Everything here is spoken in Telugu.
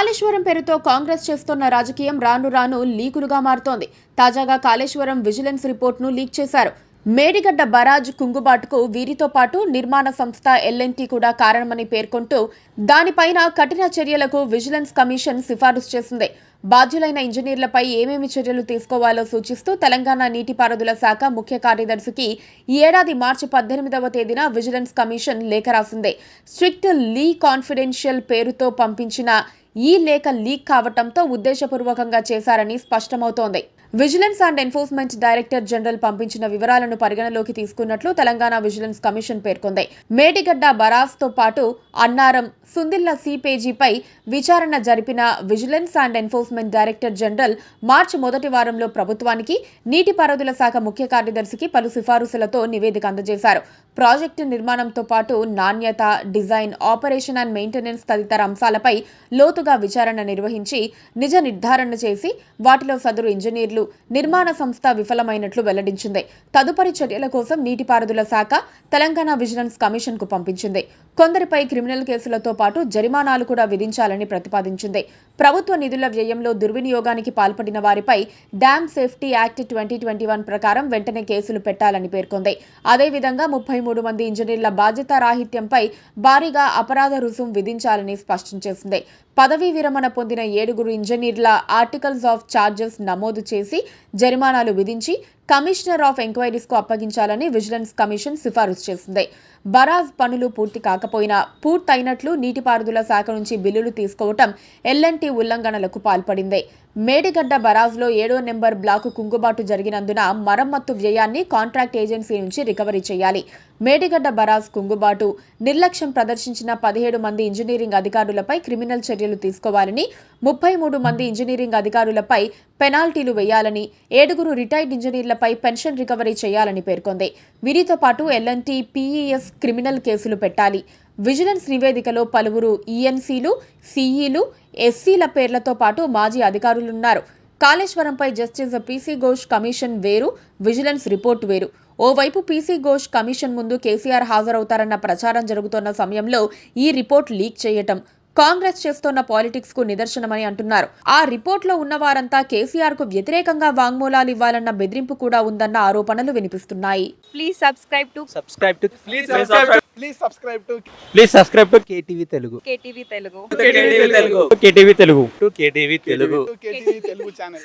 కాళేశ్వరం పేరుతో కాంగ్రెస్ చేస్తున్న రాజకీయం రాను రాను లీకులుగా మారుతోంది. తాజాగా కాళేశ్వరం విజిలెన్స్ రిపోర్ట్ను లీక్ చేశారు. మేడిగడ్డ బరాజ్ కుంగుబాటుకు వీరితో పాటు నిర్మాణ సంస్థ ఎల్ఎన్టీ కూడా కారణమని పేర్కొంటూ దానిపైన కఠిన చర్యలకు విజిలెన్స్ కమిషన్ సిఫారసు చేసింది. బాధ్యులైన ఇంజనీర్లపై ఏమేమి చర్యలు తీసుకోవాలో సూచిస్తూ తెలంగాణ నీటిపారుదల శాఖ ముఖ్య కార్యదర్శికి ఈ ఏడాది మార్చి 18వ తేదీన విజిలెన్స్ కమిషన్ లేఖ రాసింది. స్ట్రిక్ట్ లీ కాన్ఫిడెన్షియల్ పేరుతో పంపించిన ఈ లేఖ లీక్ కావటంతో ఉద్దేశపూర్వకంగా చేశారని స్పష్టమవుతోంది. Vigilance and enforcement director general పంపించిన వివరాలను పరిగణలోకి తీసుకున్నట్లు తెలంగాణ విజిలెన్స్ కమిషన్ పేర్కొంది. మేడిగడ్డ బరాజ్తో పాటు అన్నారం, సుందిళ్ల సిపేజీపై విచారణ జరిపిన vigilance and enforcement director general మార్చి మొదటి వారంలో ప్రభుత్వానికి, నీటిపారుదల శాఖ ముఖ్య కార్యదర్శికి పలు సిఫారసులతో నివేదిక అందజేశారు. ప్రాజెక్టు నిర్మాణంతో పాటు నాణ్యత, డిజైన్, ఆపరేషన్ అండ్ మెయింటెనెన్స్ తదితర అంశాలపై లోతుగా విచారణ నిర్వహించి నిజ నిర్ధారణ చేసి వాటిలో సదరు ఇంజనీర్లు, నిర్మాణ సంస్థ విఫలమైనట్లు వెల్లడించింది. తదుపరి చర్యల కోసం నీటిపారుదల శాఖ తెలంగాణ విజిలెన్స్ కమిషన్ కు పంపించింది. కొందరిపై క్రిమినల్ కేసులతో పాటు జరిమానాలు కూడా విధించాలని ప్రతిపాదించింది. ప్రభుత్వ నిధుల వ్యయంలో దుర్వినియోగానికి పాల్పడిన వారిపై డ్యామ్ సేఫ్టీ యాక్ట్ 2021 ప్రకారం వెంటనే కేసులు పెట్టాలని పేర్కొంది. అదేవిధంగా 33 మంది ఇంజనీర్ల బాధ్యత రాహిత్యంపై భారీగా అపరాధ రుసుం విధించాలని స్పష్టం చేసింది. పదవీ విరమణ పొందిన 7 ఇంజనీర్ల ఆర్టికల్స్ ఆఫ్ చార్జెస్ నమోదు చేసి జరిమానాలు విధించి కమిషనర్ ఆఫ్ ఎంక్వైరీస్ కు అప్పగించాలని విజిలెన్స్ కమిషన్ సిఫారసు చేసింది. బరాజ్ పనులు పూర్తి కాకపోయినా పూర్తయినట్లు నీటిపారుదల శాఖ నుంచి బిల్లులు తీసుకోవటం ఎల్ఎన్టీ ఉల్లంఘనలకు పాల్పడింది. మేడిగడ్డ బరాజ్లో 7వ నెంబర్ బ్లాకు కుంగుబాటు జరిగినందున మరమ్మత్తు వ్యయాన్ని కాంట్రాక్ట్ ఏజెన్సీ నుంచి రికవరీ చేయాలి. మేడిగడ్డ బరాజ్ కుంగుబాటు నిర్లక్ష్యం ప్రదర్శించిన 17 మంది ఇంజనీరింగ్ అధికారులపై క్రిమినల్ చర్యలు తీసుకోవాలని, 33 మంది ఇంజనీరింగ్ అధికారులపై పెనాల్టీలు వేయాలని, 7 రిటైర్డ్ ఇంజనీర్లపై పెన్షన్ రికవరీ చేయాలని పేర్కొంది. వీరితో పాటు ఎల్ఎన్టీ, పీఈఎస్ క్రిమినల్ కేసులు పెట్టాలి. విజిలెన్స్ నివేదికలో పలువురు ఈఎన్సీలు, సిఈలు, ఎస్సీల పేర్లతో పాటు మాజీ అధికారులున్నారు. కాళేశ్వరంపై జస్టిస్ పీసీ ఘోష్ కమిషన్ వేరు, విజిలెన్స్ రిపోర్టు వేరు. ఓవైపు పీసీ ఘోష్ కమిషన్ ముందు కేసీఆర్ హాజరవుతారన్న ప్రచారం జరుగుతున్న సమయంలో ఈ రిపోర్ట్ లీక్ చేయటం కాంగ్రెస్ చేస్తున్న పాలిటిక్స్ కు నిదర్శనమని అంటున్నారు. ఆ రిపోర్ట్లో ఉన్న వారంతా కేసీఆర్ కు వ్యతిరేకంగా వాంగ్మూలాలు ఇవ్వాలన్న బెదిరింపు కూడా ఉందన్న ఆరోపణలు వినిపిస్తున్నాయి. Please subscribe to KTV Telugu. KTV Telugu. KTV Telugu channel.